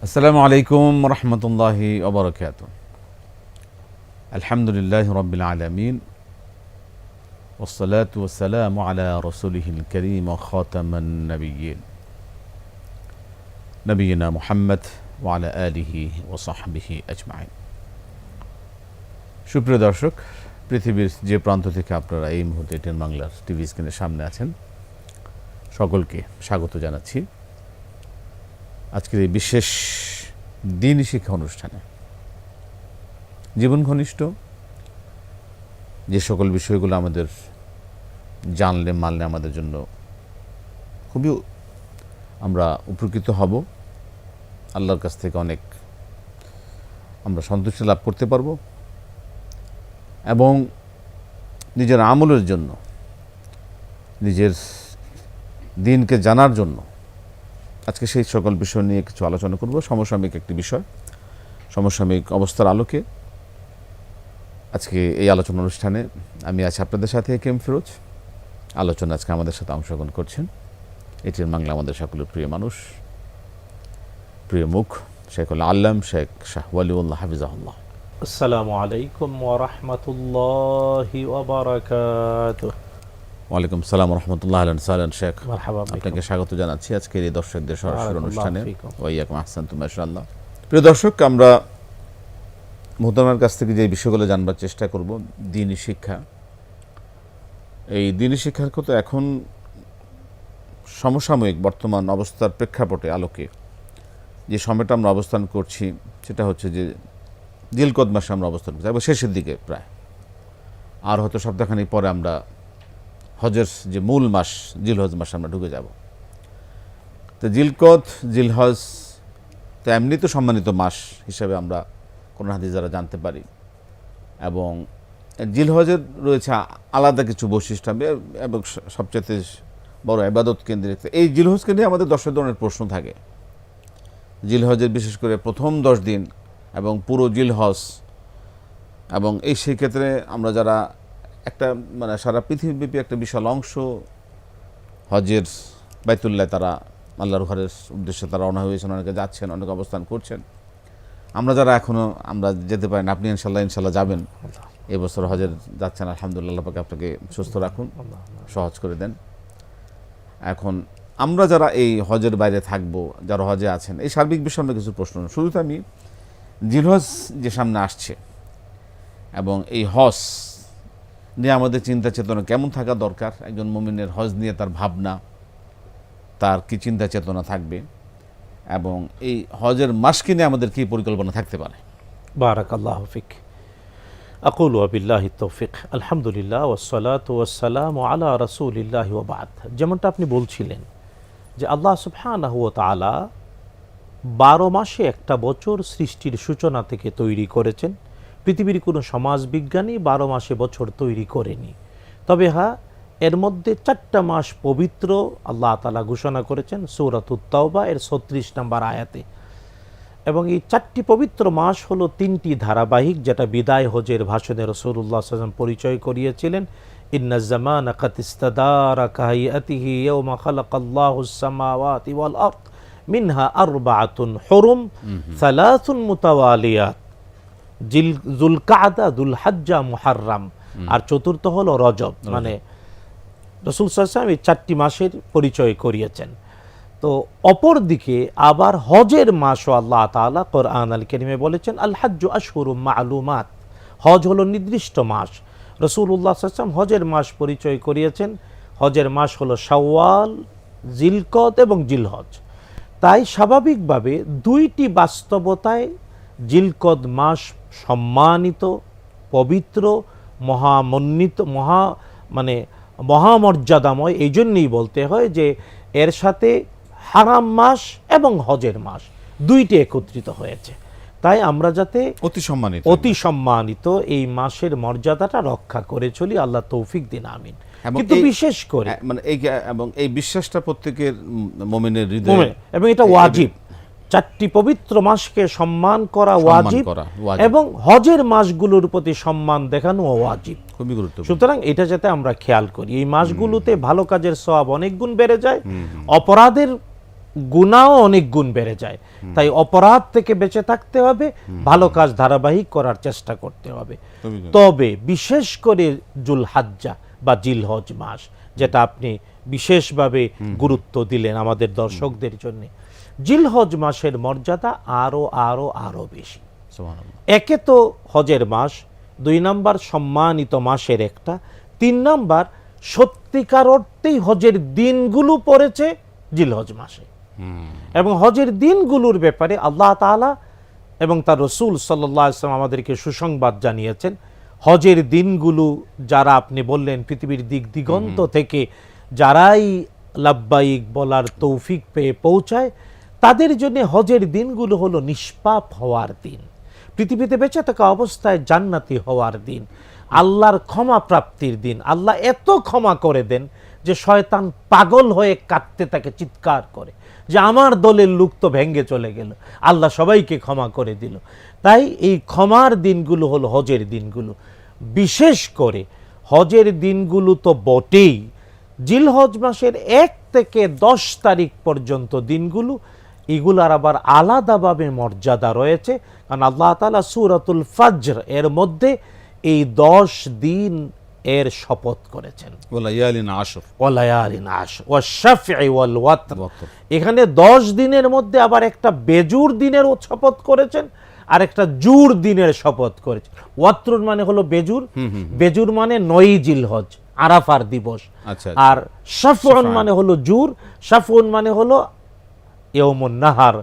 আসসালামু আলাইকুম রহমতুল্লাহি ওয়া বারাকাতুহু। আলহামদুলিল্লাহি রাব্বিল আলামিন ওয়াসসালাতু ওয়াসসালামু আলা রাসূলিহিল কারীম ওয়া খাতামান নাবিয়্যিন নবিয়িনা মুহাম্মদ ওয়া আলা আলিহি ওয়া সাহবিহি আজমাইন। সুপ্রিয় দর্শক, পৃথিবীর যে প্রান্ত থেকে আপনারা এই মুহূর্তে টেন বাংলার টিভি স্ক্রিনের সামনে আছেন, সকলকে স্বাগত জানাচ্ছি আজকের এই বিশেষ দিনী শিক্ষা অনুষ্ঠানে। জীবন ঘনিষ্ঠ যে সকল বিষয়গুলো আমাদের জানলে মানলে আমাদের জন্য খুবই আমরা উপকৃত হব, আল্লাহর কাছ থেকে অনেক আমরা সন্তুষ্টি লাভ করতে পারব এবং নিজের আমলের জন্য, নিজের দিনকে জানার জন্য আজকে সেই সকল বিষয় নিয়ে কিছু আলোচনা করব। সমসাময়িক একটি বিষয়, সমসাময়িক অবস্থার আলোকে আজকে এই আলোচনা অনুষ্ঠানে আমি আছি আপনাদের সাথে কেম ফিরোজ। আলোচনা আজকে আমাদের সাথে অংশগ্রহণ করছেন এটির বাংলা আমাদের সকলের প্রিয় মানুষ, প্রিয় মুখ, শেখুল আল্লাম শেখ শাহ ওয়ালিউল্লাহ হাফিজাহুল্লাহ। আসসালামু আলাইকুম ওয়া রাহমাতুল্লাহি ওয়া বারাকাতুহু। ওয়ালাইকুম সালাম রহমতুল্লাহ। আহলান সাহলান শেখ, মারহাবা, আপনাকে স্বাগত জানাচ্ছি আজকের এই দর্শকদের সরাসরি অনুষ্ঠানে। বারাকাল্লাহু ওয়া ইয়াকুম আহসানতুম মাশাআল্লাহ। প্রিয় দর্শক, আমরা মুহতারামার কাছ থেকে যে বিষয়গুলো জানবার চেষ্টা করব, দ্বীনি শিক্ষা। এই দ্বীনি শিক্ষার কথা এখন সমসাময়িক বর্তমান অবস্থার প্রেক্ষাপটে আলোকে যে সময়টা আমরা অবস্থান করছি সেটা হচ্ছে যে জিলকদ মাসে আমরা অবস্থান করছি এবং শেষের দিকে প্রায়, আর হয়তো সপ্তাহখানেক পরে আমরা হজের যে মূল মাস জিলহজ মাসে আমরা ঢুকে যাব। তো জিলকদ জিলহজ তো এমনি তো সম্মানিত মাস হিসাবে আমরা কোরআন হাদিস দ্বারা জানতে পারি, এবং জিলহজের রয়েছে আলাদা কিছু বৈশিষ্ট্য এবং সবচেয়ে বড় ইবাদত কেন্দ্রিক। এই জিলহজকে নিয়ে আমাদের 10 ধরনের প্রশ্ন থাকে। জিলহজের বিশেষ করে প্রথম 10 দিন এবং পুরো জিলহজ, এবং এই সেই ক্ষেত্রে আমরা যারা একটা মানে সারা পৃথিবীব্যাপী একটা বিশাল অংশ হজের বাইতুল্লাহ তারা আল্লাহর ঘরের উদ্দেশ্যে তারা রওনা হয়েছেন, অনেকে যাচ্ছেন, অনেকে অবস্থান করছেন। আমরা যারা এখনও আমরা যেতে পারি না, আপনি ইনশাল্লাহ যাবেন, এবছর হজের যাচ্ছেন, আলহামদুলিল্লাহ, পাকে আপনাকে সুস্থ রাখুন, সহজ করে দেন। এখন আমরা যারা এই হজের বাইরে থাকবো, যারা হজে আছেন, এই সার্বিক বিষয়ে আমরা কিছু প্রশ্ন। শুরুতে আমি জিলহজ যে সামনে আসছে এবং এই হজ নিয়ে আমাদের চিন্তা চেতনা কেমন থাকা দরকার, একজন মুমিনের হজ নিয়ে তার ভাবনা, তার কি চিন্তা চেতনা থাকবে, এবং এই হজের মাসকে নিয়ে আমাদের কি পরিকল্পনা থাকতে পারে। বারাকাল্লাহু ফিক। আকুলু ওয়া বিল্লাহি তৌফিক। আলহামদুলিল্লাহ ওয়াসসালাতু ওয়াসসালামু আলা রাসূলিল্লাহি ওয়া বা'দ। যেমনটা আপনি বলছিলেন যে আল্লাহ সুবহানাহু ওয়া তাআলা 12 মাসে একটা বছর সৃষ্টির সূচনা থেকে তৈরি করেছেন। পৃথিবীর কোনো সমাজবিজ্ঞানী 12 মাসে বছর তৈরি করেনি। তবে হ্যাঁ, এর মধ্যে 4টা মাস পবিত্র আল্লাহ তাআলা ঘোষণা করেছেন সূরাতুত তাওবা এর 36 নম্বর আয়াতে। এবং এই 4টি পবিত্র মাস হলো 3টি ধারাবাহিক, যেটা বিদায় হজের ভাষণে রাসূলুল্লাহ সাল্লাল্লাহু আলাইহি ওয়াসাল্লাম পরিচয় করিয়েছিলেন। ইন্নাজ জামানা কাদ ইস্তাদারা কাহাইয়াতিহি ইয়াওমা খালাকাল্লাহুস সামাওয়াতি ওয়াল আরদ মিনহা আরবাআতুন হুরুম সালাসুন মুতাওয়ালিয়াত যুলকাদা যুলহজ্জা মুহাররম, আর চতুর্থ হলো রজব। মানে রাসূল সাল্লাল্লাহু আলাইহি ওয়াসাল্লাম এই 4টি মাসের পরিচয় করিয়েছেন। তো অপর দিকে আবার হজের মাসও আল্লাহ তাআলা কোরআন আল কারীমে বলেছেন আল হজ্জু আশহুরুম মা'লুমাত, হজ হলো নির্দিষ্ট মাস। রাসূলুল্লাহ সাল্লাল্লাহু আলাইহি ওয়াসাল্লাম হজের মাস পরিচয় করিয়েছেন, হজের মাস হলো শাওয়াল, জিলকদ এবং জিলহজ। তাই স্বাভাবিকভাবে 2টি বাস্তবতায় জিলকদ মাস সম্মানিত, পবিত্র, মহামন্বিত, মহামর্যাদাময়। এই জন্যই বলতে হয় যে এর সাথে হারাম মাস এবং হজের মাস 2টি একত্রিত হয়েছে। তাই আমরা যাতে অতি সম্মানিত এই মাসের মর্যাদাটা রক্ষা করে চলি, আল্লাহ তৌফিক দিন, আমিন। কিন্তু বিশেষ করে মানে এই বিশ্বাসটা প্রত্যেকের মুমিনের হৃদয়ে, এবং এটা ওয়াজিব। 4টি পবিত্র মাসকে সম্মান করা ওয়াজিব, এবং হজের মাসগুলোর প্রতি সম্মান দেখানো ওয়াজিব, খুবই গুরুত্বপূর্ণ। সুতরাং এটা যাতে আমরা খেয়াল করি, এই মাসগুলোতে ভালো কাজের সওয়াব অনেক গুণ বেড়ে যায়, অপরাধের গুনাহও অনেক গুণ বেড়ে যায়। তাই অপরাধ থেকে বেঁচে থাকতে হবে, ভালো কাজ ধারাবাহিক করার চেষ্টা করতে হবে। তবে বিশেষ করে জুলহাজ্জা বা জিলহজ মাস, যেটা আপনি বিশেষভাবে গুরুত্ব দিলেন আমাদের দর্শকদের জন্য, জিলহজ মাসের মর্যাদা আরো আরো আরো বেশি। একে তো হজের মাস, 2 নাম্বার সম্মানিত মাসের একটা, 3 নাম্বার সত্যিকার অর্থেই হজের দিনগুলো পড়েছে জিলহজ মাসে। এবং হজের দিনগুলোর ব্যাপারে আল্লাহ তাআলা এবং তার রাসূল সাল্লাল্লাহু আলাইহি ওয়াসাল্লাম আমাদেরকে সুসংবাদ জানিয়েছেন। হজের দিনগুলো যারা আপনি বললেন পৃথিবীর দিক দিগন্ত থেকে যারাই লাব্বাইক বলার তৌফিক পেয়ে পৌঁছায়, তাদের জন্য হজের দিনগুলো হলো নিষ্পাপ হওয়ার দিন, পৃথিবীতে বেঁচে থাকা অবস্থায় জান্নাতি হওয়ার দিন, আল্লাহর ক্ষমা প্রাপ্তির দিন। আল্লাহ এত ক্ষমা করে দেন যে শয়তান পাগল হয়ে কাঁদতে থাকে, চিৎকার করে যে আমার দলের লোক তো ভেঙ্গে চলে গেল, আল্লাহ সবাইকে ক্ষমা করে দিল। তাই এই ক্ষমার দিনগুলো হলো হজের দিনগুলো। বিশেষ করে হজের দিনগুলো তো বটেই, জিলহজ মাসের 1 থেকে 10 তারিখ পর্যন্ত দিনগুলো, এগুলার আবার আলাদাভাবে মর্যাদা রয়েছে। কারণ আল্লাহ তাআলা সূরাতুল ফজর এর মধ্যে এই 10 দিন এর শপথ করেছেন, ওয়ালায়ালিন আশর, ওয়ালায়ালিন আশর ওয়াশ-শাফঈ ওয়াল ওয়াতর। এখানে 10 দিনের মধ্যে আবার একটা বেজুর দিনের শপথ করেছেন আর একটা জুর দিনের শপথ করেছেন। ওয়াত্রুর মানে হলো বেজুর, বেজুর মানে 9 জিলহজ আরাফার দিবস। আর শাফউন মানে হলো জুর, শাফউন মানে হলো ইয়াউমুন নাহার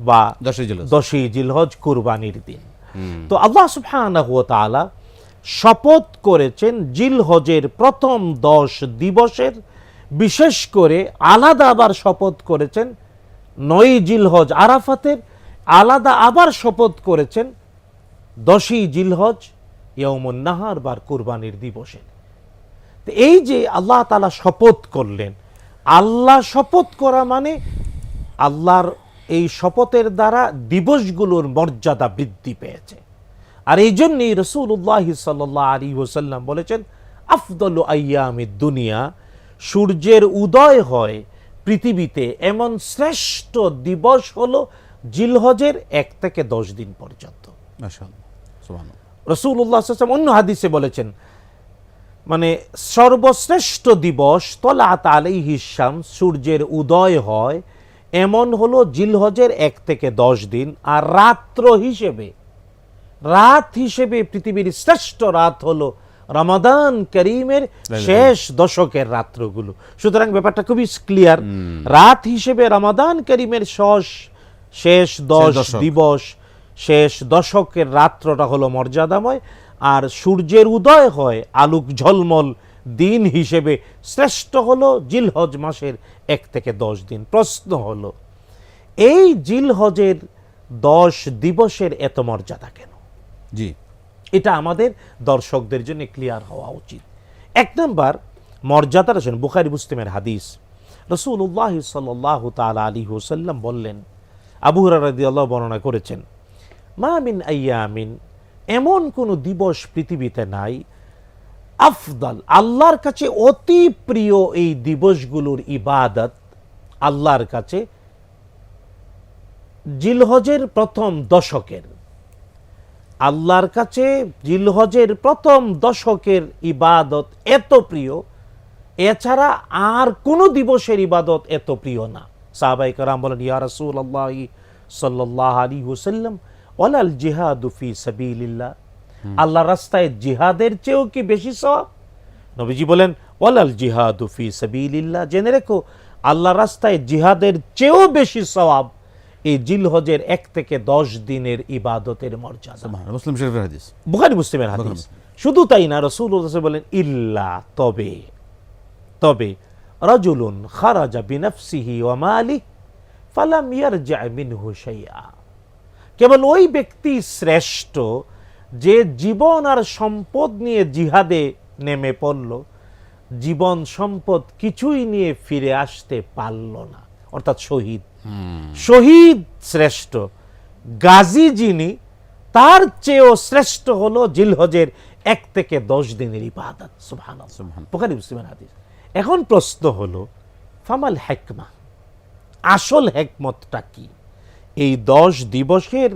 বা 10ই জিলহজ, কুরবানির দিন। তো আল্লাহ সুবহানাহু ওয়া তাআলা শপথ করেছেন জিলহজের প্রথম 10 দিবসের, বিশেষ করে আলাদা আবার শপথ করেছেন 9 জিলহজ আরাফাতের, আলাদা আবার শপথ করেছেন 10ই জিলহজ ইয়াউমুন নাহার বা কুরবানির দিবসে। তো এই যে আল্লাহ তাআলা শপথ করলেন, আল্লাহ শপথ করা মানে আল্লাহর এই শপথের দ্বারা দিবসগুলোর মর্যাদা বৃদ্ধি পেয়েছে। আর এই জন্যই রাসূলুল্লাহ সাল্লাল্লাহু আলাইহি ওয়াসাল্লাম বলেছেন, আফদলু আইয়ামিদ দুনিয়া, সূর্যের উদয় হয় পৃথিবীতে এমন শ্রেষ্ঠ দিবস হলো জিলহজের 1 থেকে 10 দিন পর্যন্ত। মাশাআল্লাহ, সুবহানাল্লাহ। রাসূলুল্লাহ সাল্লাল্লাহু আলাইহি ওয়াসাল্লাম অন্য হাদিসে বলেছেন, মানে সর্বশ্রেষ্ঠ দিবস তলাআত আলাইহিস শামস, সূর্যের উদয় হয় এমন হলো জিলহজের 1 থেকে 10 দিন। আর রাত হিসেবে পৃথিবীর শ্রেষ্ঠ রাত হলো রমাদান করিমের শেষ দশকের রাত্রগুলো। সুতরাং ব্যাপারটা খুবই ক্লিয়ার। রাত হিসেবে রমাদান করিমের শেষ 10 দিবস, শেষ দশকের রাত্রটা হলো মর্যাদাময়। আর সূর্যের উদয় হয় আলোক ঝলমল দিন হিসেবে শ্রেষ্ঠ হলো জিলহজ মাসের 1 থেকে 10 দিন। প্রশ্ন হলো, এই জিলহজের 10 দিবসের এত মর্যাদা কেন? জি, এটা আমাদের দর্শকদের জন্য ক্লিয়ার হওয়া উচিত। 1 নাম্বার মর্যাদাটা শুনুন, বুখারী মুসলিমের হাদিস। রাসূলুল্লাহ সাল্লাল্লাহু তাআলা আলাইহি ওয়াসাল্লাম বললেন, আবু হুরায়রা রাদিয়াল্লাহু বর্ণনা করেছেন, মা মিন আইয়ামিন, এমন কোন দিবস পৃথিবীতে নাই, আফদল, আল্লাহর কাছে অতি প্রিয় এই দিবসগুলোর ইবাদত আল্লাহর কাছে জিলহজের প্রথম দশকের, আল্লাহর কাছে জিলহজের প্রথম দশকের ইবাদত এত প্রিয়, এছাড়া আর কোন দিবসের ইবাদত এত প্রিয় না। সাহাবায়ে কেরাম বলেন, ইয়া রাসূলুল্লাহ সাল্লাল্লাহু আলাইহি ওয়াসাল্লাম, ওয়ালাল জিহাদু ফি সাবিলিল্লাহ, আল্লাহর রাস্তায় জিহাদের চেয়েও কি বেশি সওয়াব? নবীজি বলেন, ওয়ালাল জিহাদু ফি সাবিলিল্লাহ, জেনে রেখো আল্লাহর রাস্তায় জিহাদের চেয়েও বেশি সওয়াব এই জিলহজের 1 থেকে 10 দিনের ইবাদতের মর্যাদা। মুসলিম শরীফের হাদিস, বুখারী মুসলিমের হাদিস। শুধু তাই না, রাসূলুল্লাহ বলেন, ইল্লা, তবে রাজুলুন খারাজা বিনাফসিহি ওয়া মালিহি ফালাম ইয়ারজি' মিনহু শাইআ, কেবল ওই ব্যক্তি শ্রেষ্ঠ যে জীবন আর সম্পদ নিয়ে জিহাদে নেমে পড়ল, জীবন সম্পদ কিছুই নিয়ে ফিরে আসতে পারল না, অর্থাৎ শহীদ শ্রেষ্ঠ। গাজী যিনি, তার চেয়েও শ্রেষ্ঠ হলো জিলহজের 1 থেকে 10 দিনের ইবাদত। সুবহানাল্লাহ, বুখারী মুসলিমের হাদিস। এখন প্রশ্ন হলো, ফামাল হিকমা, আসল হেকমতটা কি? এই 10 দিবসের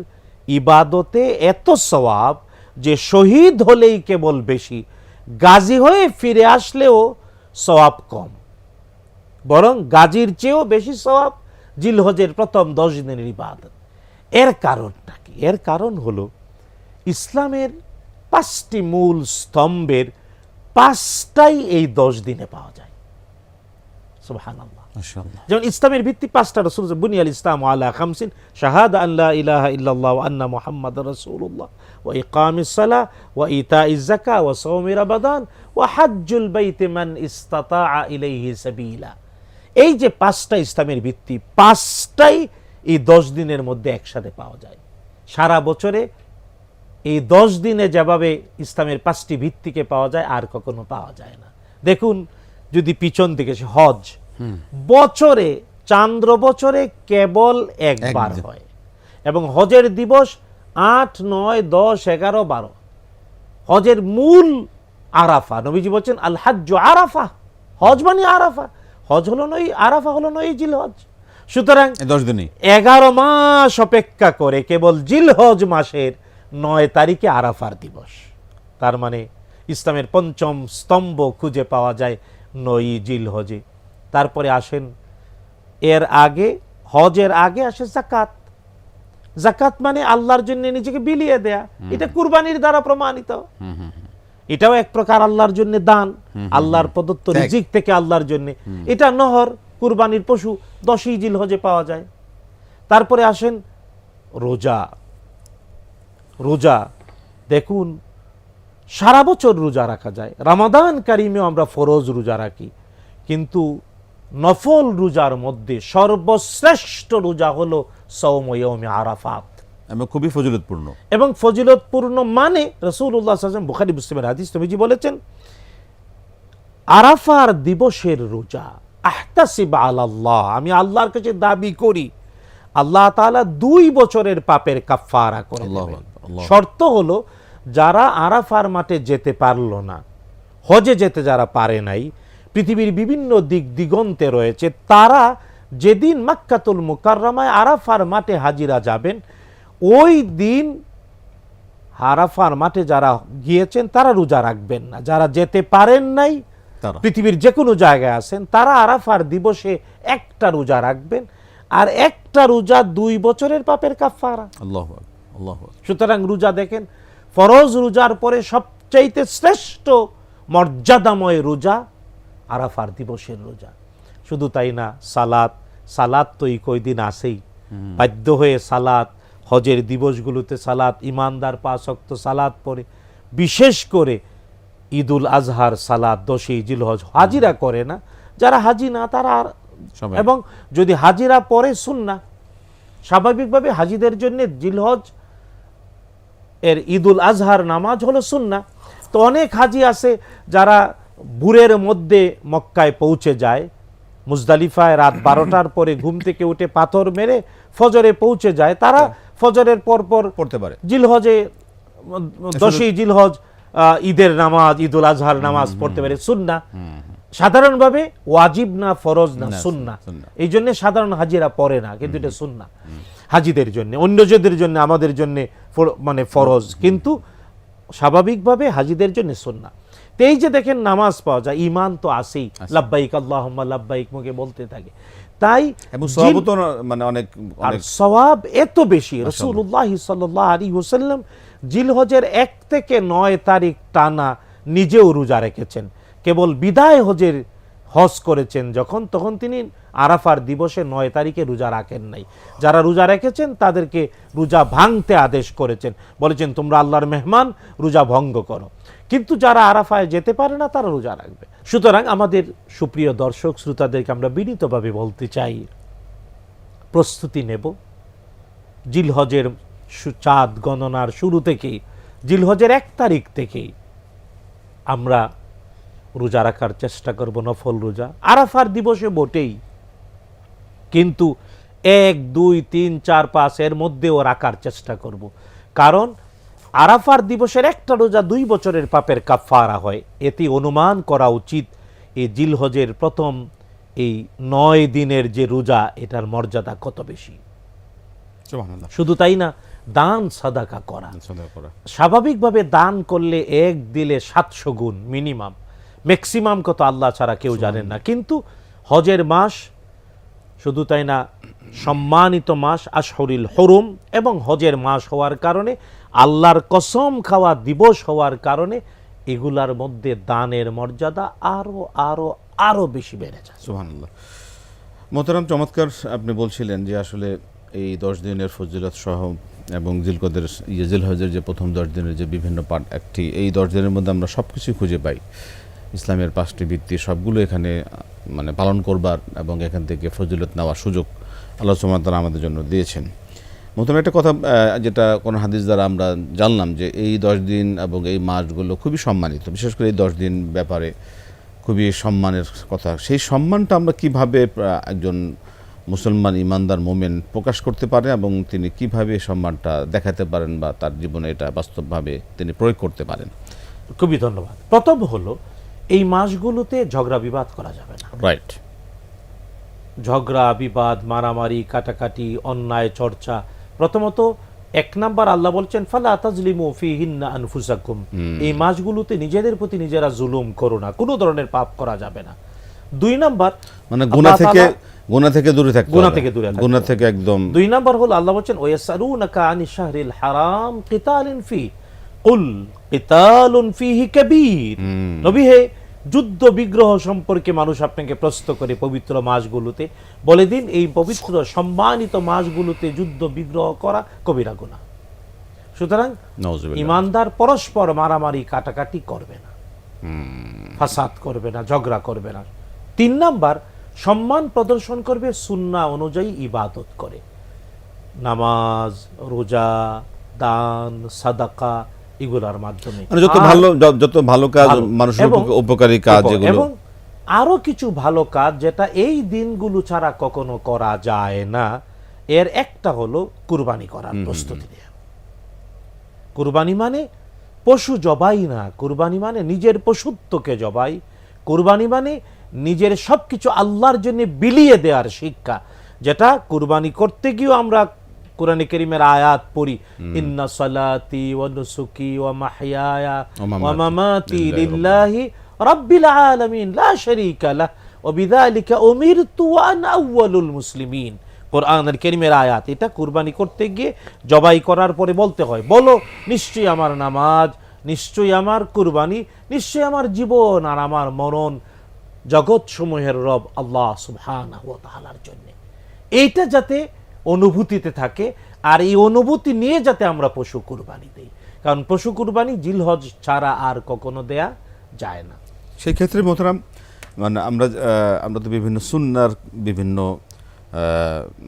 ইবাদতে এত সওয়াব যে শহীদ হলেই কেবল বেশি, গাজী হয়ে ফিরে আসলেও সওয়াব কম, বরং গাজীর চেয়েও বেশি সওয়াব জিলহজের প্রথম 10 দিনের ইবাদত। এর কারণটা কি? এর কারণ হলো ইসলামের 5টি মূল স্তম্ভের 5টাই এই 10 দিনে পাওয়া যায়। সুবহানাল্লাহ। মাশাআল্লাহ। যেমন ইসলামের ভিত্তি 5টা, রাসূল বুনিয়াল ইসলামু আলা খামসিন, শাহাদা আন লা ইলাহা ইল্লাল্লাহ ওয়া আন্না মুহাম্মাদার রাসূলুল্লাহ ওয়া ইকামিস সালাহ ওয়া ইতাইজ যাকাহ ওয়া সাওমি রমাদান ওয়া হজ্জুল বাইতি মান ইসতাতাআ ইলাইহি সাবিলা। এই যে 5টা ইসলামের ভিত্তি, 5টাই এই 10 দিনের মধ্যে একসাথে পাওয়া যায়। সারা বছরে এই 10 দিনে যেভাবে ইসলামের 5টি ভিত্তিকে পাওয়া যায় আর কখনো পাওয়া যায় না। দেখুন, যদি পিছন দিকে হজ বছরে, চান্দ্র বছরে কেবল একবার হয়, এবং হজের দিবস 8, 9, 10, 11, 12। হজের মূল আরাফা, নবীজি বলছেন আল হাজ্জু আরাফা, হজ মানে আরাফা। হজ হলো নয়, আরাফা হলো নয় জিলহজ। সুতরাং 10 দিনই 11 মাস অপেক্ষা করে কেবল জিলহজ মাসের 9 তারিখে আরাফার দিবস। তার মানে ইসলামের 5ম স্তম্ভ খুঁজে পাওয়া যায় 9 জিলহজে। তারপরে আসেন এর আগে, হজের আগে আসে যাকাত। যাকাত মানে আল্লাহর জন্য নিজেকে বিলিয়ে দেয়া, এটা কুরবানির দ্বারা প্রমাণিত। এটাও এক প্রকার আল্লাহর জন্য দান, আল্লাহর প্রদত্ত রিজিক থেকে আল্লাহর জন্য। এটা নহর, কুরবানির পশু 10ই জিলহজে পাওয়া যায়। তারপরে আসেন রোজা। রোজা দেখুন, সারা বছর রোজা রাখা যায়। রমাদান কারিমেও আমরা ফরজ রোজা রাখি, কিন্তু নফল রোজার মধ্যে সর্বশ্রেষ্ঠ রোজা হলো সওম ইয়াউমে আরাফাত, এবং খুবই ফজিলতপূর্ণ। এবং ফজিলতপূর্ণ মানে রাসূলুল্লাহ সাল্লাল্লাহু আলাইহি ওয়াসাল্লাম, বুখারী মুসলিমের হাদিস, নবীজি বলেছেন আরাফার দিবসের রোজা আহতাসিব আলাল্লাহ, আমি আল্লাহর কাছে দাবি করি আল্লাহ তাআলা 2 বছরের পাপের কাফারা করে দেবেন। শর্ত হলো যারা আরাফার মাঠে যেতে পারলো না, হজে যেতে যারা পারে নাই, পৃথিবীর বিভিন্ন দিক দিগন্তে রয়েছে, তারা যেদিন মক্কাতুল মুকাররমায় আরাফার মাঠে হাজিরা যাবেন, ওই দিন আরাফার মাঠে যারা গিয়েছেন তারা রোজা রাখবেন না। যারা যেতে পারেন নাই, পৃথিবীর যে কোনো জায়গায় আছেন, তারা আরাফার দিবসে একটা রোজা রাখবেন, আর একটা রোজা 2 বছরের পাপের কাফারা। আল্লাহু আকবার, আল্লাহু আকবার। সুতরাং রোজা দেখেন, ফরজ রোজার পরে সবচাইতে শ্রেষ্ঠ মর্যাদাময় রোজা আরাফার দিবসের রোজা। শুধু তাই না, সালাত, সালাত তো এই কয়দিন আসেই, বাধ্য হয়ে সালাত, হজের দিবসগুলোতে সালাত, ইমানদার 5 ওয়াক্ত সালাত পড়ে। বিশেষ করে ঈদুল আজহার সালাত 10ই জিলহজ হাজিরা করে না, যারা হাজি না তারা, এবং যদি হাজিরা পড়ে সুন্নাহ, স্বাভাবিকভাবে হাজিদের জন্য জিলহজ এর ঈদুল আজহার নামাজ হলো সুন্নাহ। তো অনেক হাজি আছে যারা ভোরের মধ্যে মক্কায় পৌঁছে যায়, মুজদালিফায় রাত 12টার পরে ঘুম থেকে উঠে পাথর মেরে ফজরে পৌঁছে যায়, তারা ফজরের পর পড়তে পারে জিলহজে, 10ই জিলহজ ঈদের নামাজ, ঈদুল আজহার নামাজ পড়তে পারে, সুন্নাহ। সাধারণভাবে ওয়াজিব না, ফরজ না, সুন্নাহ। এই জন্য সাধারণ হাজিরা পড়ে না, কিন্তু এটা সুন্নাহ হাজিদের জন্য। অন্যদের জন্য, আমাদের জন্য মানে ফরজ, কিন্তু স্বাভাবিকভাবে হাজিদের জন্য সুন্নাহ। তো এই যে দেখেন নামাজ পাওয়া যায়, ঈমান তো আসেই, লাব্বাইক আল্লাহুম্মা লাব্বাইক মুখে বলতে থাকে, তাই সওয়াব তো মানে অনেক সওয়াব এত বেশি। রাসূলুল্লাহ সাল্লাল্লাহু আলাইহি ওয়াসাল্লাম জিলহজের 1 থেকে 9 তারিখ টানা নিজেও রোজা রেখেছেন। কেবল বিদায় হজের হজ করেছেন যখন, তখন তিনি আরাফার দিবসে 9 তারিখে রোজা রাখেন নাই। যারা রোজা রেখেছেন তাদেরকে রোজা ভাঙতে আদেশ করেছেন, বলেছেন তোমরা আল্লাহর মেহমান, রোজা ভঙ্গ করো। কিন্তু যারা আরাফায় যেতে পারে না তারা রোজা রাখবে। সুতরাং আমাদের সুপ্রিয় দর্শক শ্রোতাদেরকে আমরা বিনীতভাবে বলতে চাই, প্রস্তুতি নেব জিলহজের চাঁদ গণনার শুরু থেকেই, জিলহজের 1 তারিখ থেকেই আমরা রোজা রাখার চেষ্টা করব, নফল রোজা। আরাফার দিবসে বটেই, কিন্তু 1, 2, 3, 4, 5 এর মধ্যেও রাখার চেষ্টা করব, কারণ আরাফার দিবসের একটা রোজা 2 বছরের পাপের কাফারা হয়। এতে অনুমান করা উচিত এই জিলহজের প্রথম এই 9 দিনের যে রোজা এটার মর্যাদা কত বেশি। সুবহানাল্লাহ। শুধু তাই না, দান সাদাকা করা, সাদা করা। স্বাভাবিকভাবে দান করলে এক দিলে 700 গুণ মিনিমাম, ম্যাক্সিমাম কত আল্লাহ ছাড়া কেউ জানেন না। কিন্তু হজের মাস, শুধু তাই না, সম্মানিত মাস আশহুরুল হুরুম এবং হজের মাস হওয়ার কারণে, আল্লাহর কসম খাওয়া দিবস হওয়ার কারণে এগুলার মধ্যে দানের মর্যাদা আরো আরো আরো বেশি বেড়ে যায়। সুবহানাল্লাহ। মোহতারাম, চমৎকার আপনি বলছিলেন যে আসলে এই 10 দিনের ফজিলত সহ এবং জিলহজের যে প্রথম 10 দিনের যে বিভিন্ন পার্ট একটি, এই 10 দিনের মধ্যে আমরা সব কিছুই খুঁজে পাই। ইসলামের 5টি ভিত্তি সবগুলো এখানে মানে পালন করবার এবং এখান থেকে ফজিলত নেওয়ার সুযোগ আল্লাহ সুবহানাহু ওয়া তাআলা আমাদের জন্য দিয়েছেন। মোহতারাম, একটা কথা যেটা কোন হাদিস দ্বারা আমরা জানলাম যে এই 10 দিন এবং এই মাসগুলো খুবই সম্মানিত, বিশেষ করে এই 10 দিন ব্যাপারে খুবই সম্মানের কথা। সেই সম্মানটা আমরা কিভাবে একজন মুসলমান ইমানদার মোমেন প্রকাশ করতে পারে এবং তিনি কিভাবে সম্মানটা দেখাতে পারেন বা তার জীবনে এটা বাস্তবভাবে তিনি প্রয়োগ করতে পারেন? খুবই ধন্যবাদ। প্রথম হলো, এই মাসগুলোতে ঝগড়া বিবাদ করা যাবে না। রাইট। ঝগড়া বিবাদ, মারামারি, কাটাকাটি, অন্যায় চর্চা, প্রথমত 1 নাম্বার আল্লাহ বলছেন ফালা তাজলিমু ফিহিন্না আনফুসাকুম, এই মাসগুলোতে নিজেদের প্রতি নিজেরা জুলুম করো না, কোনো ধরনের পাপ করা যাবে না। 2 নাম্বার মানে গুনাহ থেকে দূরে থাকতে হবে, গুনাহ থেকে একদম। 2 নাম্বার হলো আল্লাহ বলছেন ওয়ায়াসালুনাকা আনিশ শাহরিল হারাম কিতালিন ফি কুল কিতালুন ফিহি কাবীর, নবী হে, যুদ্ধ বিগ্রহ সম্পর্কে মানুষ আপনাকে প্রশ্ন করে পবিত্র মাসগুলোতে, বলে দিন এই পবিত্র সম্মানিত মাসগুলোতে যুদ্ধ বিগ্রহ করা কবিরা গুনাহ। সুতরাং ইমানদার পরস্পর মারামারি কাটাকাটি করবে না, ফাসাদ করবে না, ঝগড়া করবে না। 3 নাম্বার, সম্মান প্রদর্শন করবে সুন্নাহ অনুযায়ী ইবাদত করে, নামাজ, রোজা, দান, সাদাকা, এগুলোর মাধ্যমে যত ভালো কাজ, মানুষের উপকারী কাজ, এবং আরো কিছু ভালো কাজ যেটা এই দিনগুলো ছাড়া কখনো করা যায় না, এর একটা হলো কুরবানি করার প্রস্তুতি নেওয়া। কুরবানি মানে পশু জবাই না, কুরবানি মানে নিজের পশুত্বকে জবাই, কুরবানি মানে নিজের সবকিছু আল্লাহর জন্য বিলিয়ে দেওয়ার শিক্ষা, যেটা কুরবানি করতে গিয়েও আমরা কোরআনে কারীমের আয়াত পড়ি, ইন্না সালাতি ওয়া নুসুকি ওয়া মাহইয়ায়া ওয়া মামাতি লিল্লাহি রাব্বিল আলামিন লা শারীকা লাহু ওয়া বিযালিকা উমিরতু ওয়া আনা আউয়ালুল মুসলিমিন। কোরআনের কারীমের আয়াত, এটা কুরবানি করতে গিয়ে জবাই করার পরে বলতে হয়, বলো নিশ্চয়ই আমার নামাজ, নিশ্চয়ই আমার কুরবানি, নিশ্চয়ই আমার জীবন আর আমার মরণ জগৎ সমূহের রব আল্লাহ সুবহানাহু ওয়া তাআলার জন্য। এইটা যাতে অনুভূতিতে থাকে, আর এই অনুভূতি নিয়ে যাতে আমরা পশু কুরবানি দেই, কারণ পশু কুরবানি জিলহজ ছাড়া আর কখনো দেয়া যায় না। সেই ক্ষেত্রে মোহতারাম, মানে আমরা তো বিভিন্ন সুন্নাহর বিভিন্ন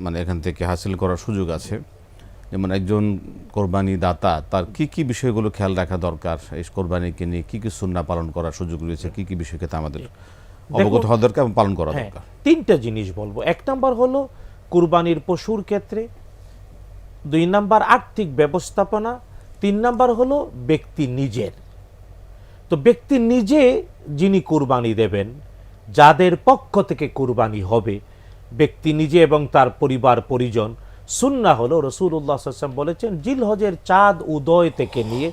মানে এখান থেকে হাসিল করার সুযোগ আছে। যেমন একজন কোরবানি দাতা তার কি কি বিষয়গুলো খেয়াল রাখা দরকার, এই কোরবানিকে নিয়ে কি কি সুন্নাহ পালন করার সুযোগ রয়েছে, কি কি বিষয়কে আমাদের অবগত হওয়া দরকার এবং পালন করা দরকার? 3টা জিনিস বলবো। 1 নাম্বার হলো কুরবানির পশুর ক্ষেত্রে, 2 নাম্বার আর্থিক ব্যবস্থাপনা, 3 নাম্বার হলো ব্যক্তি নিজের। তো ব্যক্তি নিজে যিনি কুরবানি দেবেন, যাদের পক্ষ থেকে কুরবানি হবে, ব্যক্তি নিজে এবং তার পরিবার পরিজন, সুন্নাহ হলো রাসূলুল্লাহ সাল্লাল্লাহু আলাইহি ওয়াসাল্লাম বলেছেন জিলহজের চাঁদ উদয় থেকে নিয়ে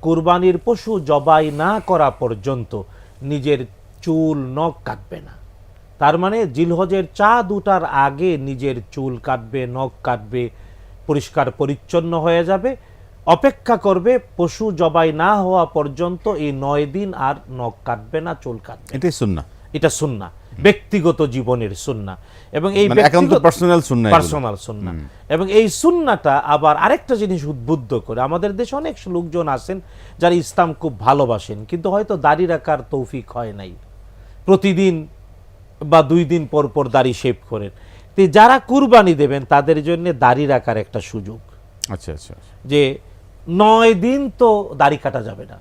কুরবানির পশু জবাই না করা পর্যন্ত নিজের চুল নখ কাটবে না। তার মানে জিলহজের চাঁদ ওঠার আগে নিজের চুল কাটবে, নখ কাটবে, পরিষ্কার পরিচ্ছন্ন হয়ে যাবে, অপেক্ষা করবে পশু জবাই না হওয়া পর্যন্ত, এই 9 দিন আর নখ কাটবে না, চুল কাটবে। এটাই সুন্নাহ, এটা সুন্নাহ, ব্যক্তিগত জীবনের সুন্নাহ। এবং এই পার্সোনাল সুন্নাহ, এবং এই সুন্নাহটা আবার আরেকটা জিনিস উদ্বুদ্ধ করে। আমাদের দেশে অনেক লোকজন আছেন যারা ইসলাম খুব ভালোবাসেন, কিন্তু হয়তো দাড়ি রাখার তৌফিক হয় নাই, প্রতিদিন বা 2 দিন পর পর দাড়ি শেভ করেন। তো যারা কুরবানি দেবেন তাদের জন্য দাড়ি রাখার একটা সুযোগ। আচ্ছা আচ্ছা, যে 9 দিন তো দাড়ি কাটা যাবে না,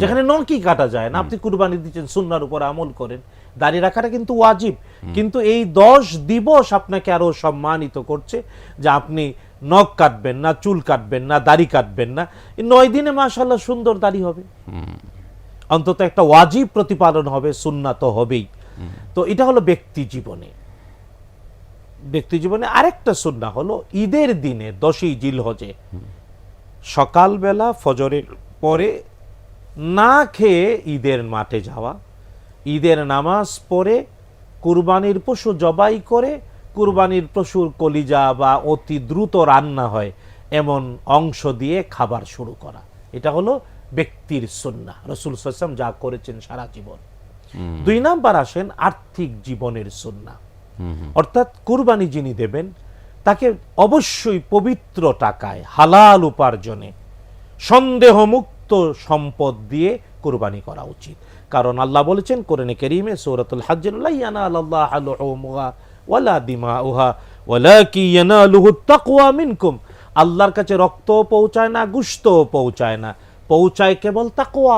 যেখানে নখই কাটা যায় না, আপনি কুরবানি দিচ্ছেন, সুন্নাহর উপর আমল করেন, দাড়ি রাখাটা কিন্তু ওয়াজিব। কিন্তু এই 10 দিবস আপনাকে আরো সম্মানিত করছে যে আপনি নখ কাটবেন না, চুল কাটবেন না, দাড়ি কাটবেন না। এই 9 দিনে মাশাআল্লাহ সুন্দর দাড়ি হবে, অন্তত একটা ওয়াজিব প্রতিপালন হবে, সুন্নাহ তো হবেই। তো এটা হলো ব্যক্তি জীবনে। ব্যক্তি জীবনে আরেকটা সুন্নাহ হলো ঈদের দিনে 10ই জিলহজে সকালবেলা ফজরের পরে না খেয়ে ঈদের মাঠে যাওয়া, ঈদের নামাজ পড়ে কুরবানির পশু জবাই করে কুরবানির পশুর কলিজা বা অতি দ্রুত রান্না হয় এমন অংশ দিয়ে খাবার শুরু করা। এটা হলো ব্যক্তির সুন্নাহ, রাসূল সাল্লাল্লাহু আলাইহি ওয়াসাল্লাম যা করেছেন সারা জীবন। 2 নাম্বার আসেন আর্থিক জীবনের সুন্নাহ। অর্থাৎ কুরবানি যিনি দেবেন তাকে অবশ্যই পবিত্র টাকায় হালাল উপার্জনে সন্দেহমুক্ত সম্পদ দিয়ে কুরবানি করা উচিত। কারণ আল্লাহ বলেছেন কোরআনে কারীমে সূরাতুল হজ্জ, লা ইয়ানালাল্লাহু লুহুমুহা ওয়ালা দিমাউহা ওয়ালাকিন ইয়ানালুহুত তাকওয়া মিনকুম। আল্লাহর কাছে রক্তও পৌঁছায় না, গোশতও পৌঁছায় না, পৌঁছায় কেবল তাকওয়া,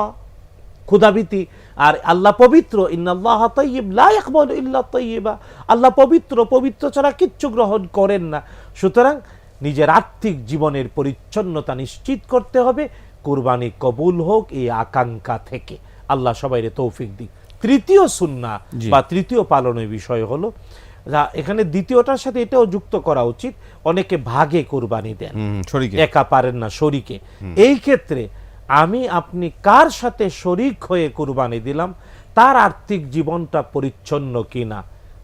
ক্ষুধাভীতি। আর আল্লাহ পবিত্র, ইন্নাল্লাহা তাইয়্যিব লা ইয়াকবালু ইল্লা তাইয়্যিবা। আল্লাহ পবিত্র, পবিত্র ছাড়া কিচ্ছু গ্রহণ করেন না। সুতরাং নিজের আর্থিক জীবনের পরিচ্ছন্নতা নিশ্চিত করতে হবে, কুরবানি কবুল হোক এই আকাঙ্ক্ষা থেকে। আল্লাহ সবাইরে তৌফিক দিক। তৃতীয় সুন্নাহ বা তৃতীয় পালনের বিষয় হলো, এখানে দ্বিতীয়টার সাথে এটাও যুক্ত করা উচিত, অনেকে ভাগে কুরবানি দেন, একা পারেন না, শরীকে। এই ক্ষেত্রে আমি আপনি কার সাথে শরীক হয়ে কুরবানি দিলাম তার আর্থিক জীবনটা পরিচ্ছন্ন কিনা,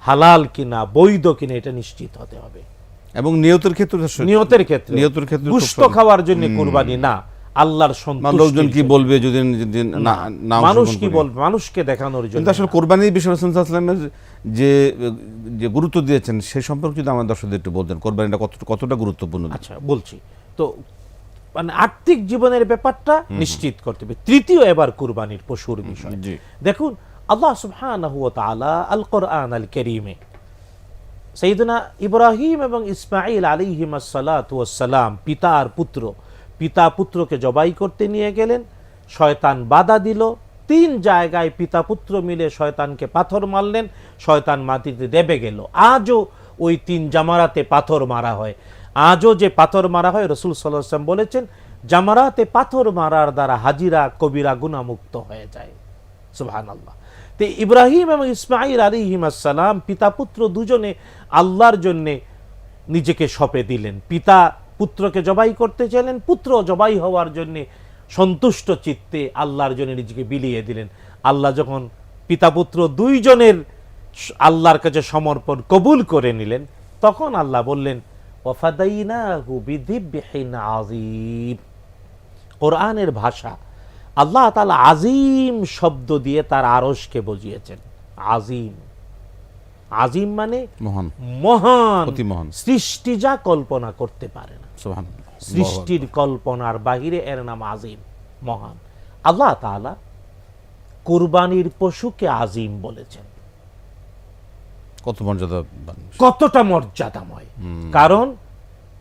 হালাল কিনা, বৈধ কিনা এটা নিশ্চিত হতে হবে। এবং নিয়তের ক্ষেত্রে গোশত খাওয়ার জন্য কুরবানি না, আল্লাহর সন্তুষ্টি। লোকজন কি বলবে যদি মানুষ কি বলবে, মানুষকে দেখানোর জন্য। কিন্তু আসলে কুরবানির বিষয়ে রাসূল সাল্লাল্লাহু আলাইহি ওয়াসাল্লাম যে গুরুত্ব দিয়েছেন সেই সম্পর্কে যদি আমাদের দর্শকদের একটু বলতেন, কুরবানিটা কতটা গুরুত্বপূর্ণ। আচ্ছা বলছি তো, মানে আর্থিক জীবনের ব্যাপারটা নিশ্চিত করতে হবে। তৃতীয় এবার কুরবানির পশুর বিষয়। দেখুন আল্লাহ সুবহানাহু ওয়া তাআলা আল কোরআন আল কারীমে সাইয়েদনা ইব্রাহিম এবং ইসমাঈল আলাইহিমাস সালাতু ওয়াস সালাম পিতা আর পুত্র, পিতা পুত্রকে জবাই করতে নিয়ে গেলেন, শয়তান বাধা দিল। 3 জায়গায় পিতা পুত্র মিলে শয়তানকে পাথর মারলেন, শয়তান মাটিতে দেবে গেল। আজও ওই 3 জামারাতে পাথর মারা হয়। আজও যে পাথর মারা হয়, রাসূল সাল্লাল্লাহু আলাইহি ওয়াসাল্লাম বলেছেন জামারাতে পাথর মারার দ্বারা হাজিরা কবিরা গুনাহমুক্ত হয়ে যায়। সুবহানাল্লাহ। তো ইব্রাহিম এবং ইসমাঈল আলাইহিমাস সালাম পিতা পুত্র দুজনে আল্লাহর জন্য নিজেকে সঁপে দিলেন। পিতা পুত্রকে জবাই করতে চাইলেন, পুত্র জবাই হওয়ার জন্য সন্তুষ্ট চিত্তে আল্লাহর জন্য নিজেকে বিলিয়ে দিলেন। আল্লাহ যখন পিতা পুত্র দুইজনের আল্লাহর কাছে সমর্পণ কবুল করে নিলেন, তখন আল্লাহ বললেন ওয়াফাদাইনাহু বিযিবহিন আযীম। কোরআনের ভাষা, আল্লাহ তাআলা আজিম শব্দ দিয়ে তার আরশকে বুঝিয়েছেন। আজিম, আজিম মানে মহান, মহান, অতি মহান। সৃষ্টি যা কল্পনা করতে পারে না, সুবহানাল্লাহ, সৃষ্টির কল্পনার বাহিরে, এর নাম আজিম, মহান। আল্লাহ তাআলা কুরবানির পশুকে আজিম বলেছেন। কতটা মর্যাদাময়। কারণ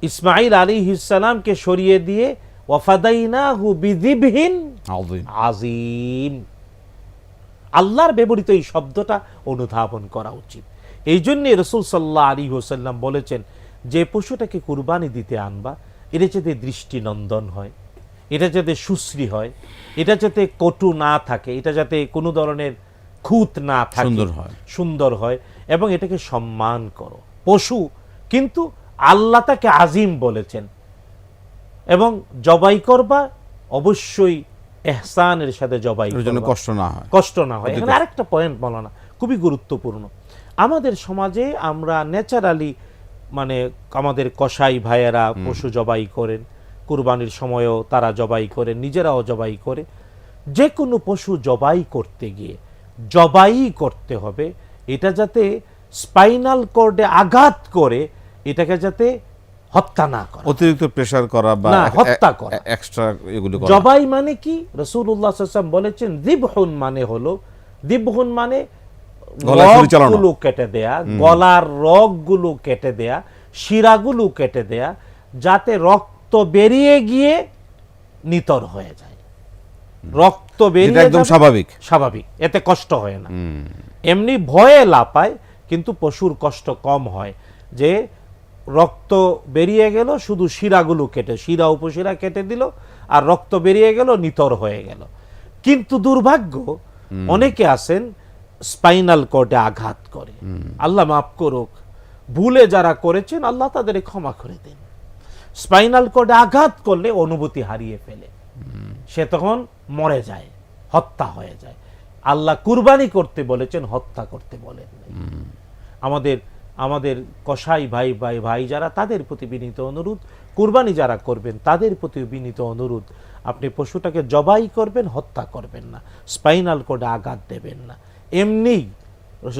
ইসমাঈল আলাইহিস সালামকে সরিয়ে দিয়ে ওয়াফাদাইনাহু বিযিবহিন আযীম, আল্লাহর ব্যবহৃত এই শব্দটা অনুধাবন করা উচিত। এই জন্য রাসূল সাল্লাল্লাহু আলাইহি ওয়াসাল্লাম বলেছেন যে পশুটাকে কুরবানি দিতে আনবা, এটা যাতে দৃষ্টিনন্দন হয়, এটা যাতে সুশ্রী হয়, এটা যাতে কটু না থাকে, এটা যাতে কোনো ধরনের খুঁত না থাকে, সুন্দর হয়, এবং এটাকে সম্মান করো। পশু কিন্তু আল্লাহ তাকে আজিম বলেছেন। এবং জবাই করবা অবশ্যই ইহসানের সাথে জবাই করবা, যেন কষ্ট না হয়। এখানে আরেকটা পয়েন্ট বলা না, খুবই গুরুত্বপূর্ণ। আমাদের সমাজে আমরা ন্যাচারালি, মানে আমাদের কসাই ভাইয়েরা পশু জবাই করেন, কুরবানির সময়ও তারা জবাই করেন, নিজেরাও জবাই করে। যে কোনো পশু জবাই করতে গিয়ে জবাই করতে হবে এটা যাতে স্পাইনাল কর্ডে আঘাত করে, এটাকে যাতে হত্যা না করে, অতিরিক্ত প্রেসার করা বা হত্যা করা, এক্সট্রা এগুলো করা। জবাই মানে কি? রাসূলুল্লাহ সাল্লাল্লাহু আলাইহি ওয়াসাল্লাম বলেছেন যিবহুন মানে হলো, যিবহুন মানে গলাগুলো কেটে দেয়া, গলার রগগুলো কেটে দেয়া, শিরাগুলো কেটে দেয়া, যাতে রক্ত বেরিয়ে গিয়ে নিতর হয়ে যায়। রক্ত বেরিয়ে একদম স্বাভাবিক, এতে কষ্ট হয় না। এমনি ভয়ে লাপায়, কিন্তু পশুর কষ্ট কম হয়। যে রক্ত বেরিয়ে গেল, শুধু শিরাগুলো কেটে, শিরা উপশিরা কেটে দিল, আর রক্ত বেরিয়ে গেল, নিতর হয়ে গেল। কিন্তু দুর্ভাগ্য, অনেকে আছেন স্পাইনাল কর্ডে আঘাত করে, আল্লাহ মাফ করুক, ভুলে যারা করেছেন আল্লাহ তাদের ক্ষমা করে দেন। স্পাইনাল কর্ডে আঘাত করলে অনুভূতি হারিয়ে ফেলে, সে তখন মরে যায়, হত্যা হয়ে যায়। আল্লাহ কুরবানি করতে বলেছেন, হত্যা করতে বলেন নাই। আমাদের আমাদের কসাই ভাই যারা, তাদের প্রতি বিনীত অনুরোধ, কুরবানি যারা করবেন তাদের প্রতি বিনীত অনুরোধ, আপনি পশুটাকে জবাই করবেন, হত্যা করবেন না, স্পাইনাল কোডে আঘাত দেবেন না। এমনি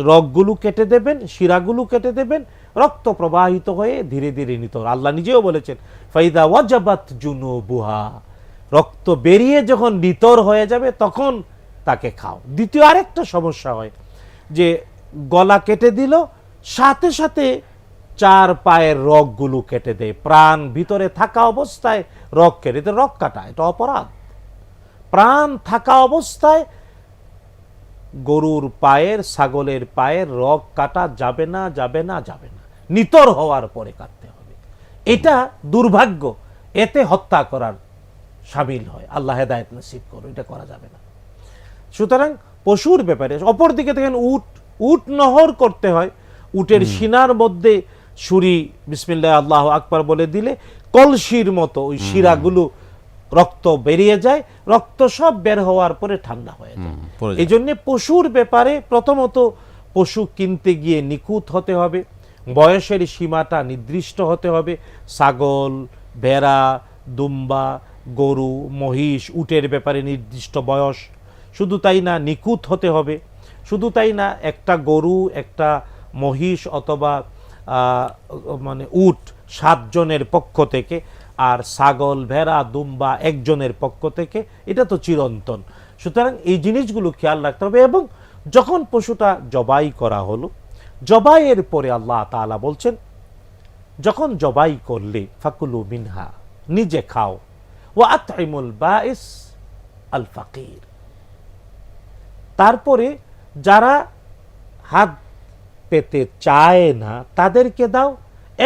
রগগুলো কেটে দেবেন, শিরাগুলো কেটে দেবেন, রক্ত প্রবাহিত হয়ে ধীরে ধীরে নিতর। আল্লাহ নিজেও বলেছেন ফাইদা ওয়াজাবাত জুনুবুহা, রক্ত বেরিয়ে যখন নিতর হয়ে যাবে তখন তাকে খাও। দ্বিতীয় আরেকটা সমস্যা হয় যে গলা কেটে দিল, সাথে সাথে 4 পায়ের রগগুলো কেটে দেয়, প্রাণ ভিতরে থাকা অবস্থায় রগ কেটে দেয়। রগ কাটা এটা অপরাধ। প্রাণ থাকা অবস্থায় গরুর পায়ের, ছাগলের পায়ের রগ কাটা যাবে না, যাবে না, যাবে না, নিতর হওয়ার পরে কাটতে হবে। এটা দুর্ভাগ্য, এতে হত্যা করার শামিল হয়। আল্লাহ হেদায়েত নসিব করো, এটা করা যাবে না। সুতরাং পশুর ব্যাপারে অপরদিকে দেখেন উট নহর করতে হয়, উটের সিনার মধ্যে ছুরি বিসমিল্লাহ আল্লাহু আকবার বলে দিলে কলসির মতো ওই শিরাগুলো রক্ত বেরিয়ে যায়, রক্ত সব বের হওয়ার পরে ঠান্ডা হয়ে যায়। এই জন্য পশুর ব্যাপারে প্রথমত পশু কিনতে গিয়ে নিখুঁত হতে হবে, বয়সের সীমাটা নির্দিষ্ট হতে হবে। ছাগল, ভেড়া, দুম্বা, গরু, মহিষ, উটের ব্যাপারে নির্দিষ্ট বয়স। শুধু তাই না, নিখুঁত হতে হবে। শুধু তাই না, একটা গরু, একটা মহিষ অথবা মানে উট 7 জনের পক্ষ থেকে, আর ছাগল, ভেড়া, দুম্বা 1 জনের পক্ষ থেকে, এটা তো চিরন্তন। সুতরাং এই জিনিসগুলো খেয়াল রাখতে হবে। এবং যখন পশুটা জবাই করা হলো, জবাইয়ের পরে আল্লাহ তাআলা বলছেন যখন জবাই করলে ফাকুলু মিনহা, নিজে খাও, ওয়া আতইমুল বাইস আল ফাকির, তারপরে যারা হাত পেতে চায় না তাদেরকে দাও,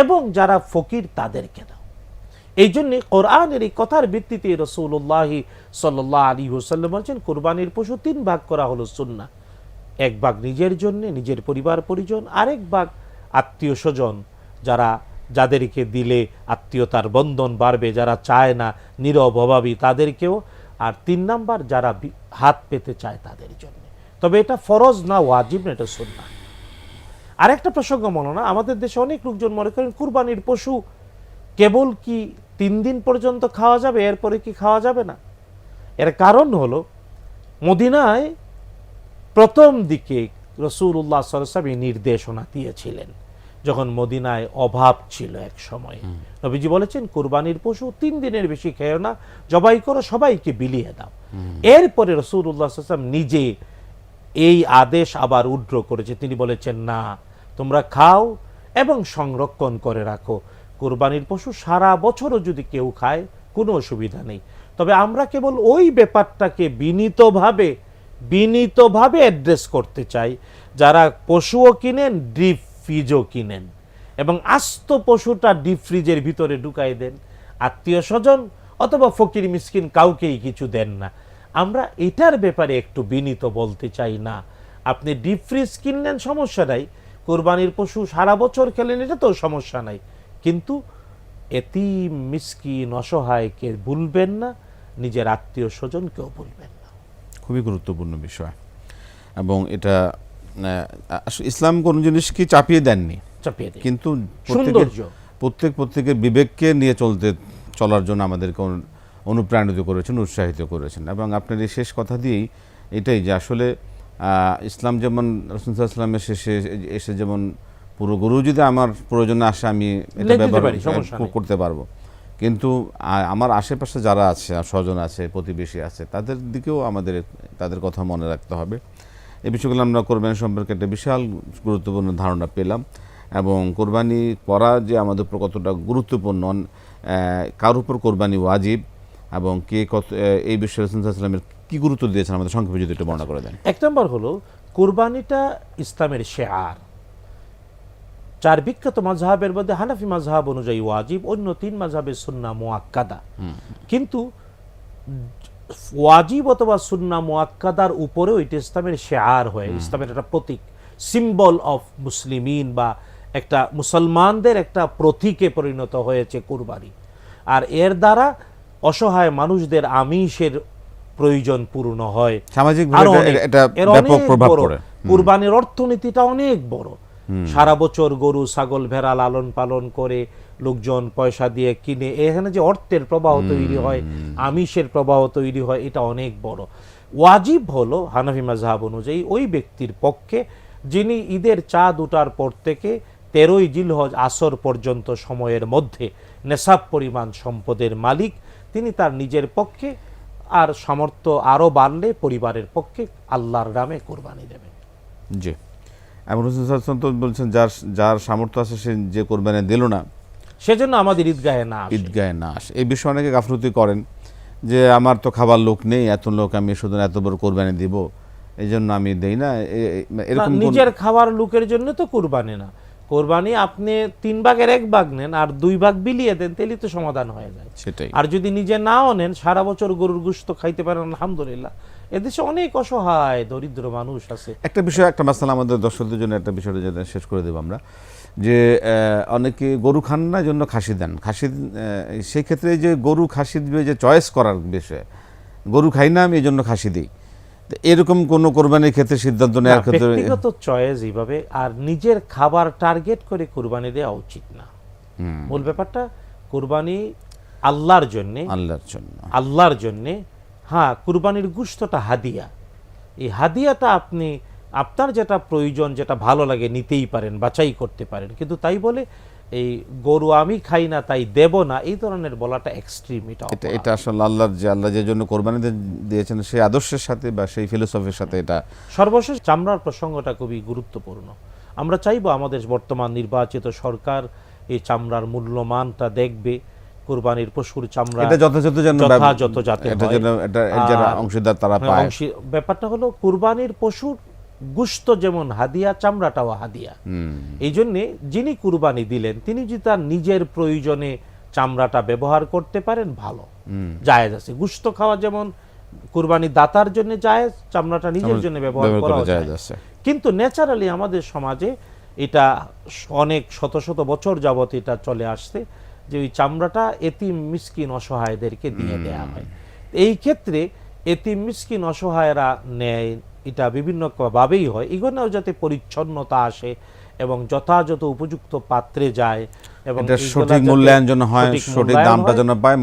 এবং যারা ফকির তাদেরকে দাও। এই জন্য কোরআনের এই কথার ভিত্তিতে রাসূলুল্লাহ সাল্লাল্লাহু আলাইহি ওয়াসাল্লাম বলেছেন কুরবানির পশু 3 ভাগ করা হলো সুন্নাহ। 1 ভাগ নিজের জন্য, নিজের পরিবার পরিজন, আরেক ভাগ আত্মীয় স্বজন, যাদেরকে দিলে আত্মীয়তার বন্ধন বাড়বে, যারা চায় না, নীরব অভাবী, তাদেরকেও, আর 3 নাম্বার যারা হাত পেতে চায় তাদের জন্য। তবে এটা ফরজ না, ওয়াজিব না, এটা সুন্নাহ। আরেকটা প্রসঙ্গ মনে না, আমাদের দেশে অনেক লোকজন মনে করেন কুরবানির পশু কেবল কি 3 দিন পর্যন্ত খাওয়া যাবে, এরপরে কি খাওয়া যাবে না। এর কারণ হলো মদিনায় প্রথম দিকে রাসূলুল্লাহ সাল্লাল্লাহু আলাইহি ওয়াসাল্লাম নির্দেশনা দিয়েছিলেন, যখন মদিনায় অভাব ছিল এক সময়ে। নবীজি বলেছেন কুরবানির পশু 3 দিনের বেশি খেও না, জবাই করো, সবাইকে বিলিয়ে দাও। এরপরে রাসূলুল্লাহ সাল্লাল্লাহু আলাইহি ওয়াসাল্লাম নিজে এই আদেশ আবার উড্র করেছে। তিনি বলেছেন না, তোমরা খাও এবং সংরক্ষণ করে রাখো। কুরবানির পশু সারা বছরও যদি কেউ খায় কোনো অসুবিধা নেই। তবে আমরা কেবল ওই ব্যাপারটাকে বিনীতভাবে অ্যাড্রেস করতে চাই, যারা পশুও কিনেন, ডিপ ফ্রিজও কিনেন, এবং আস্ত পশুটা ডিপ ফ্রিজের ভিতরে ঢুকাই দেন, আত্মীয় স্বজন অথবা ফকির মিসকিন কাউকেই কিছু দেন না। আমরা এটার ব্যাপারে একটু বিনীত বলতে চাই। না, আপনি ডিপ ফ্রিজ কিনলেন, সমস্যা নাই, কুরবানির পশু সারা বছর খেলেন, এটা তো সমস্যা নাই, কিন্তু এতিম মিসকিন অসহায়কে ভুলবেন না, নিজের আত্মীয় স্বজনকেও ভুলবেন না। খুবই গুরুত্বপূর্ণ বিষয়। এবং এটা ইসলাম কোন জিনিসকে চাপিয়ে দেননি, কিন্তু প্রত্যেকের বিবেককে নিয়ে চলার জন্য আমাদেরকে অনুপ্রাণিত করেছেন, উৎসাহিত করেছেন। এবং আপনার এই শেষ কথা দিয়েই এটাই যে আসলে ইসলাম যেমন রাসূল সাল্লাল্লাহু আলাইহি ওয়াসাল্লামের শেষে এসে যেমন পুরো গরু যদি আমার প্রয়োজনে আসে আমি এটা ব্যবহার করতে পারবো, কিন্তু আমার আশেপাশে যারা আছে, স্বজন আছে, প্রতিবেশী আছে, তাদের দিকেও তাদের কথা মনে রাখতে হবে। এই বিষয়গুলো আমরা কোরবানি সম্পর্কে একটা বিশাল গুরুত্বপূর্ণ ধারণা পেলাম। এবং কোরবানি করা যে আমাদের উপর কতটা গুরুত্বপূর্ণ, কার উপর কোরবানি ওয়াজিব, এবং কে কত, এই বিষয়ে রাসূল সাল্লাল্লাহু আলাইহি ওয়াসাল্লাম কি গুরুত্ব দিয়েছেন আমাদের সংক্ষেপে যদি একটু বর্ণনা করে দেন। 1 নম্বর হলো কোরবানিটা ইসলামের শেয়ার। 4 বিখ্যাত মাযহাবের মধ্যে হানাফি মাযহাব অনুযায়ী ওয়াজিব, অন্য 3 মাযহাবে সুন্নাহ মুআক্কাদা। কিন্তু ওয়াজিব অথবা সুন্নাহ মুআক্কাদার উপরেও এটা ইসলামের শেয়ার হয়ে, ইসলামের একটা প্রতীক, সিম্বল অফ মুসলিমিন, বা একটা মুসলমানদের একটা প্রতীকে পরিণত হয়েছে কুরবানি। আর এর দ্বারা অসহায় মানুষদের আমিষের প্রয়োজন পূর্ণ হয়। সামাজিকভাবে আরো অনেক, এটা এর ব্যাপক অনেক প্রভাব বড়। পড়ে। কুরবানির অর্থনীতিটা অনেক বড়। সারা বছর গরু ছাগল ভেড়া লালন পালন করে লোকজন পয়সা দিয়ে কিনে, এখানে যে অর্থের প্রবাহ তৈরি হয়, আমিষের প্রবাহ তৈরি হয়, এটা অনেক বড়। ওয়াজিব হলো হানাফি মাযহাব অনুযায়ী ওই ব্যক্তির পক্ষে যিনি ঈদের চাঁদ ওঠার পর থেকে 13ই জিলহজ আসর পর্যন্ত সময়ের মধ্যে নেশাব পরিমাণ সম্পদের মালিক, তিনি তার নিজের পক্ষে, আর সামর্থ্য আরো বাড়লে পরিবারের পক্ষে আল্লাহর নামে কোরবানি দেবেন। জি, এবং রাসূল সাল্লাল্লাহু আলাইহি ওয়াসাল্লাম তো বলছেন যার সামর্থ্য আছে সে যে কোরবানি দিল না, সেজন্য আমাদের ঈদগাহে না আসে। ঈদগাহে না আসে। এই বিষয়ে অনেকে গাফলতি করেন যে আমার তো খাবার লোক নেই, এত লোক আমি শুধু এত বড় কোরবানি দিব, এই জন্য আমি দেই না। না, এরকম নিজের খাবার লোকের জন্য তো কোরবানি না, কোরবানি আপনি 3 ভাগের 1 ভাগ নেন আর 2 ভাগ বিলিয়ে দেন, তাহলে তো সমাধান হয়ে যায়। সেটাই। আর যদি নিজে নাও নেন, সারা বছর গরুর গোশত খাইতে পারেন আলহামদুলিল্লাহ। এদেশে অনেক অসহায় দরিদ্র মানুষ আছে। একটা বিষয়, একটা মাসালা আমাদের দর্শকদের জন্য, একটা বিষয়টা যেটা শেষ করে দেবো আমরা, যে অনেকে গরু খান না জন্য খাসি দেন। খাসি সেই ক্ষেত্রে যে গরু খাসি দিবে যে চয়েস করার বিষয়, গরু খাই না আমি এই জন্য খাসি দিই, তো এরকম কোনো কোরবানির ক্ষেত্রে সিদ্ধান্ত নেওয়ার না, ক্ষেত্রে ব্যক্তিগত চয়েস এইভাবে, আর নিজের খাবার টার্গেট করে কুরবানি দেওয়া উচিত না। মূল ব্যাপারটা কুরবানি আল্লাহর জন্য, আল্লাহর জন্য, আল্লাহর জন্য। হ্যাঁ, কুরবানির গোশতটা হাদিয়া, এই হাদিয়াটা আপনি আপনার যেটা প্রয়োজন, যেটা ভালো লাগে নিতেই পারেন, বাছাই করতে পারেন, কিন্তু তাই বলে এই গরু আমি খাই না তাই দেব না, এই ধরনের বলাটা এক্সট্রিম। এটা আসলে আল্লাহ যে জন্য কোরবানি দিয়েছেন সেই আদর্শের সাথে বা সেই ফিলোসফির সাথে এটা। সর্বশেষ চামড়ার প্রসঙ্গটা খুবই গুরুত্বপূর্ণ। আমরা চাইবো আমাদের বর্তমান নির্বাচিত সরকার এই চামড়ার মূল্যমানটা দেখবে, কুরবানির পশুর চামড়া এটা যথাযথ যাতে এটা যেন এটা যারা অংশীদার তারা পায়। ব্যাপারটা হলো কুরবানির পশুর গোশত যেমন হাদিয়া, চামড়াটাও হাদিয়া। এই জন্যে যিনি কুরবানি দিলেন তিনি যদি তার নিজের প্রয়োজনে চামড়াটা ব্যবহার করতে পারেন, ভালো, জায়েজ আছে। গোশত খাওয়া যেমন কুরবানি দাতার জন্য জায়েজ, চামড়াটা নিজের জন্য ব্যবহার করা জায়েজ আছে। কিন্তু ন্যাচারালি আমাদের সমাজে এটা অনেক শত শত বছর যাবত এটা চলে আসছে যে ওই চামড়াটা এতিম মিসকিন অসহায়দেরকে দিয়ে দেয়া হয়। এই ক্ষেত্রে এতিম মিসকিন অসহায়রা নেয়, এটা বিভিন্ন ভাবেই হয়। এগুলোও যাতে পরিচ্ছন্নতা আসে এবং যথাযথ উপযুক্ত পাত্রে যায় এবং সঠিক মূল্যায়ন যেন হয়, সঠিক দামটা যেন পায়,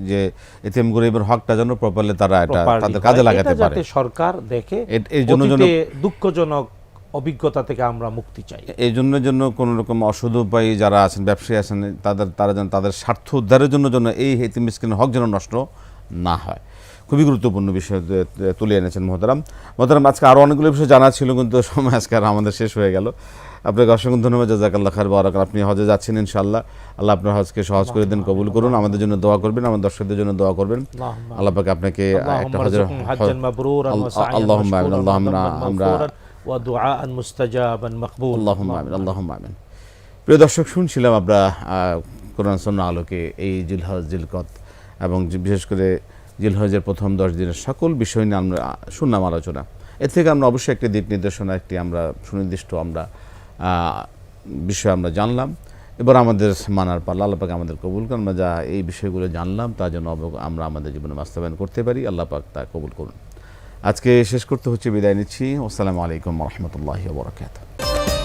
যে এতিম গরিবের হকটা যেন প্রপারলি তারা এটা তাদের কাজে লাগাতে পারে, যাতে সরকার দেখে। এই জন্য দুঃখজনক অভিজ্ঞতা থেকে আমরা মুক্তি চাই। এই জন্য কোন রকম অসৎ উপায়ী যারা আছেন, ব্যবসায়ী আছেন, তারা যেন তাদের স্বার্থ উদ্ধারের জন্য এই এতিম মিসকিনের হক যেন নষ্ট না হয়। খুবই গুরুত্বপূর্ণ বিষয় তুলে এনেছেন মোহতারাম। আজকে আরও অনেকগুলো বিষয় জানা ছিল, কিন্তু সময় আজকে আর আমাদের শেষ হয়ে গেল। আপনাকে অসংখ্য ধন্যবাদ, জাযাকাল্লাহ খায়র বারাক। আপনি হজে যাচ্ছেন ইনশাআল্লাহ, আল্লাহ আপনার হজকে সহজ করে দেন, কবুল করুন। আমাদের জন্য দোয়া করবেন, আমাদের দর্শকদের জন্য দোয়া করবেন। আল্লাহ পাক আপনাকে একটা হজের হাজ্জান মাবরুরান ওয়া সাইয়ান আল্লাহুম্মা আমিন, আল্লাহুম্মা আমরা ওয়া দুআআন মুস্তাজাবান মাকবুল, আল্লাহুম্মা আমিন, আল্লাহুম্মা আমিন। প্রিয় দর্শক, শুনছিলাম আমরা কোরআন সুন্নাহ আলোকে এই জিলহজ, জিলকত এবং বিশেষ করে জিলহজের প্রথম 10 দিনের সকল বিষয় নিয়ে আমরা শুনলাম আলোচনা। এর থেকে আমরা অবশ্যই একটি দিক নির্দেশনা, একটি আমরা সুনির্দিষ্ট বিষয় আমরা জানলাম। এবার আমাদের মানার পাল্লা, আল্লাহ পাক আমাদের কবুল করুন। আমরা যা এই বিষয়গুলো জানলাম তা যেন আমরা আমাদের জীবনে বাস্তবায়ন করতে পারি, আল্লাহ পাক তা কবুল করুন। আজকে শেষ করতে হচ্ছে, বিদায় নিচ্ছি। আসসালামু আলাইকুম ওয়া রাহমাতুল্লাহি ওয়া বারাকাতুহু।